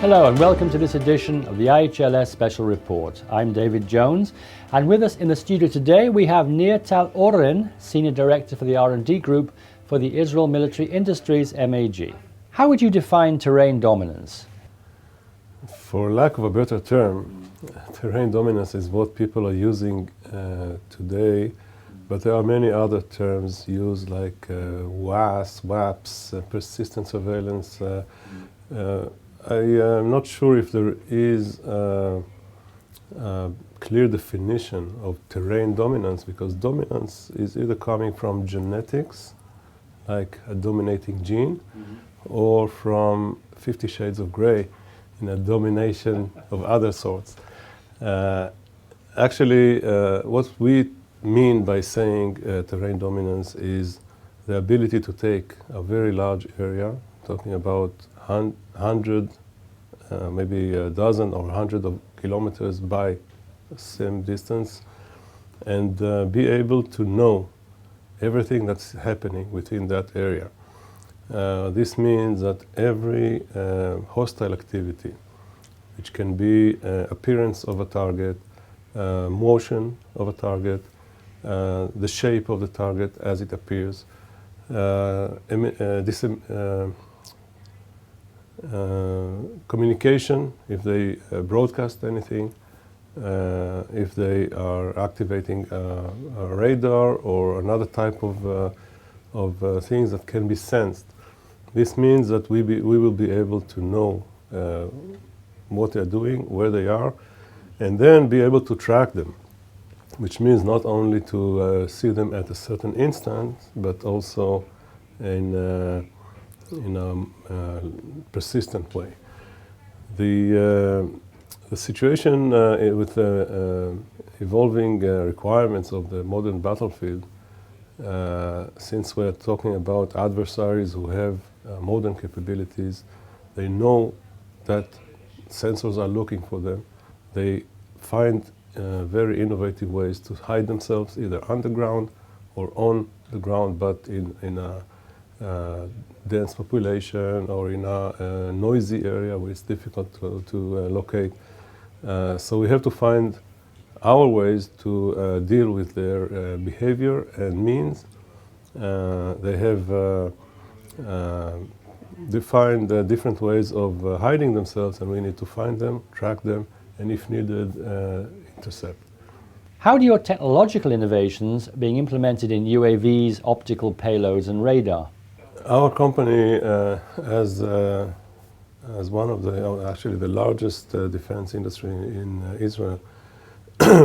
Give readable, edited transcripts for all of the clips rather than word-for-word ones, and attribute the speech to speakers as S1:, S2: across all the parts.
S1: Hello and welcome to this edition of the I-HLS Special Report. I'm David Jones, and with us in the studio today we have Nir Tel-Oren, Senior Director for the R&D Group for the Israel Military Industries MAG. How would you define terrain dominance?
S2: For lack of a better term, terrain dominance is what people are using today, but there are many other terms used like WAS, WAPS, persistent surveillance. I am not sure if there is a clear definition of terrain dominance, because dominance is either coming from genetics, like a dominating gene, or from 50 Shades of Grey, in a domination of other sorts. Actually, what we mean by saying terrain dominance is the ability to take a very large area, talking about 100, maybe a dozen or 100 of kilometers by same distance, and be able to know everything that's happening within that area. This means that every hostile activity, which can be appearance of a target, motion of a target, the shape of the target as it appears, communication, if they broadcast anything, if they are activating a radar or another type of things that can be sensed. This means that we will be able to know what they're doing, where they are, and then be able to track them, which means not only to see them at a certain instant, but also in a persistent way. The situation with the evolving requirements of the modern battlefield, since we're talking about adversaries who have modern capabilities, they know that sensors are looking for them. They find very innovative ways to hide themselves, either underground or on the ground, but in a dense population or in a noisy area where it's difficult to locate. So we have to find our ways to deal with their behavior and means. They have defined different ways of hiding themselves, and we need to find them, track them, and if needed, intercept.
S1: How do your technological innovations being implemented in UAVs, optical payloads and radar?
S2: Our company, as one of the, actually the largest defense industry in Israel,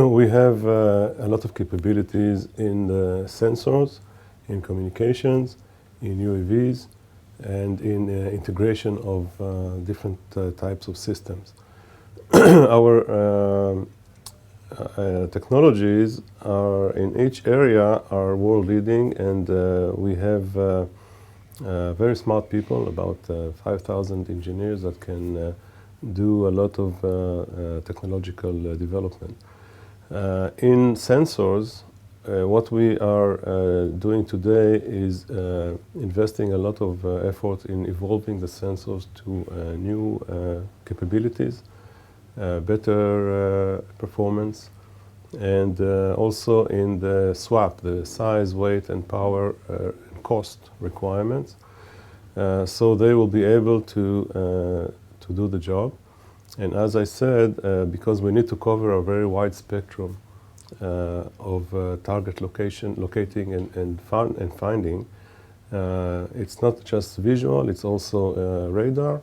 S2: we have a lot of capabilities in the sensors, in communications, in UAVs, and in integration of different types of systems. Our technologies are in each area are world leading, and we have very smart people, about 5,000 engineers that can do a lot of technological development. In sensors, what we are doing today is investing a lot of effort in evolving the sensors to new capabilities, better performance, and also in the SWAP, the size, weight, and power cost requirements. So they will be able to do the job. And as I said, because we need to cover a very wide spectrum of target locating and finding, it's not just visual, it's also radar,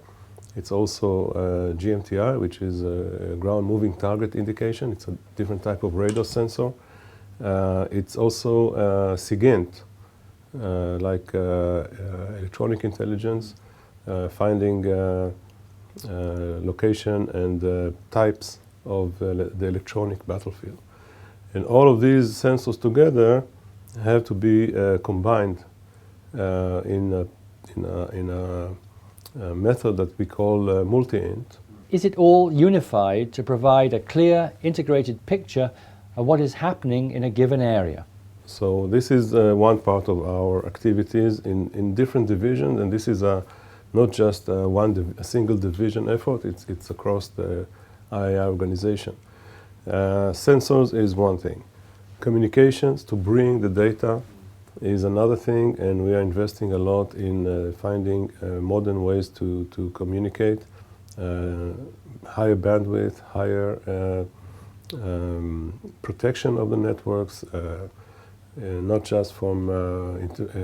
S2: it's also GMTI, which is a ground moving target indication. It's a different type of radar sensor. It's also SIGINT, like electronic intelligence, finding location and types of the electronic battlefield. And all of these sensors together have to be combined in a method that we call multi-int.
S1: Is it all unified to provide a clear, integrated picture of what is happening in a given area?
S2: So this is one part of our activities in different divisions, and this is a not just a single division effort, it's across the IAI organization. Sensors is one thing. Communications to bring the data is another thing, and we are investing a lot in finding modern ways to communicate, higher bandwidth, higher protection of the networks, not just from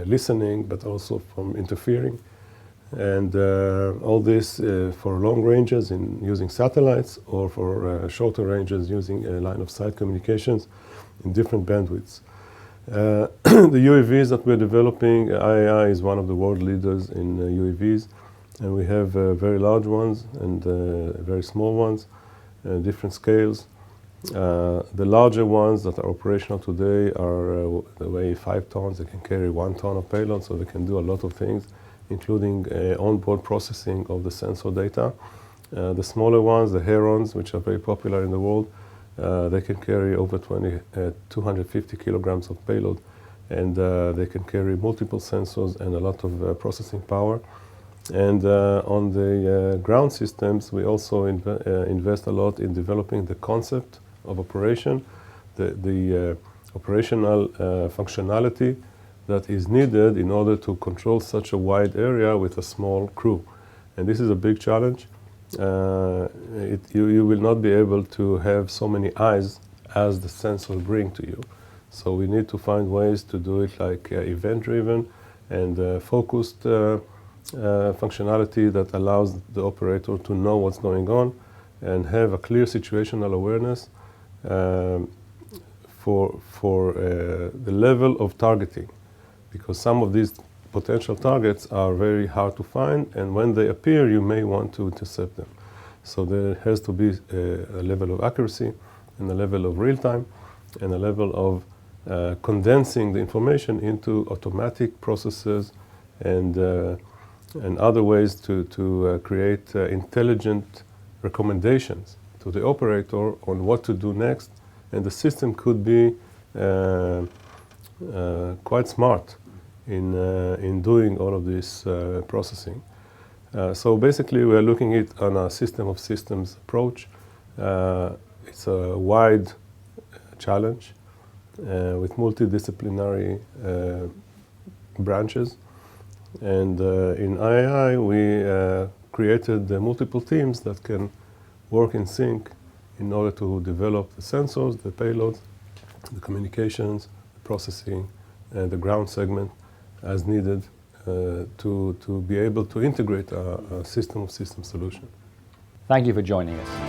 S2: listening, but also from interfering. And all this for long ranges in using satellites, or for shorter ranges using line-of-sight communications in different bandwidths. The UAVs that we're developing, IAI is one of the world leaders in UAVs, and we have very large ones and very small ones, different scales. The larger ones that are operational today are they weigh 5 tons. They can carry 1 ton of payload, so they can do a lot of things, including onboard processing of the sensor data. The smaller ones, the Herons, which are very popular in the world, they can carry over 250 kilograms of payload, and they can carry multiple sensors and a lot of processing power. And on the ground systems, we also invest a lot in developing the concept of operation, the operational functionality that is needed in order to control such a wide area with a small crew. And this is a big challenge. You will not be able to have so many eyes as the sensor bring to you. So we need to find ways to do it like event-driven and focused functionality that allows the operator to know what's going on and have a clear situational awareness for the level of targeting. Because some of these potential targets are very hard to find, and when they appear, you may want to intercept them. So there has to be a level of accuracy, and a level of real time, and a level of condensing the information into automatic processes and other ways to create intelligent recommendations to the operator on what to do next. And the system could be quite smart in doing all of this processing. So basically, we're looking at it on a system of systems approach. It's a wide challenge with multidisciplinary branches. And in IAI, we created multiple teams that can work in sync in order to develop the sensors, the payloads, the communications, the processing, and the ground segment as needed to be able to integrate a system of systems solution.
S1: Thank you for joining us.